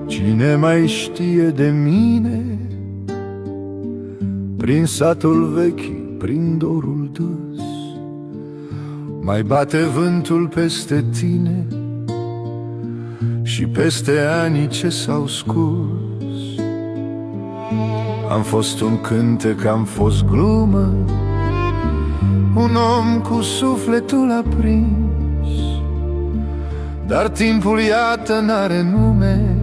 Cine mai știe de mine? Prin satul vechi, prin dorul dus, mai bate vântul peste tine și peste anii ce s-au scurs. Am fost un cântec, am fost glumă, un om cu sufletul aprins, dar timpul, iată, n-are nume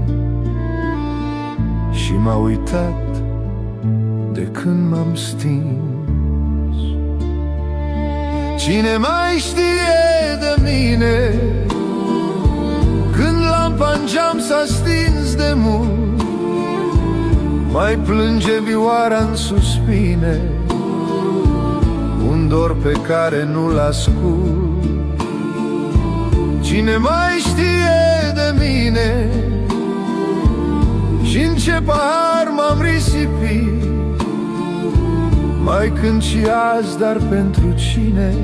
și m-a uitat de când m-am stins. Cine mai știe de mine? Când lampa-n geam s-a stins de mult, mai plânge vioara-n suspine, un dor pe care nu-l ascult. Cine mai știe de mine? Și-n ce pahar m-am risipit, mai cânt și azi, dar pentru cine?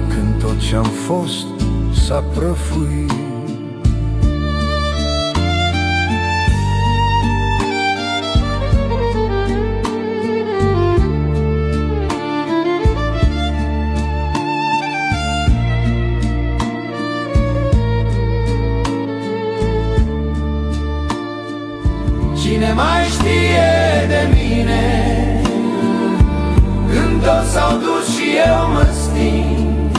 Când tot ce-am fost s-a prăfuit. Cine mai știe de mine? Când toți s-au dus și eu mă sting,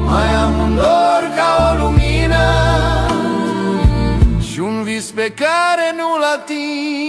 mai am un dor ca o lumină și un vis pe care nu-l ating.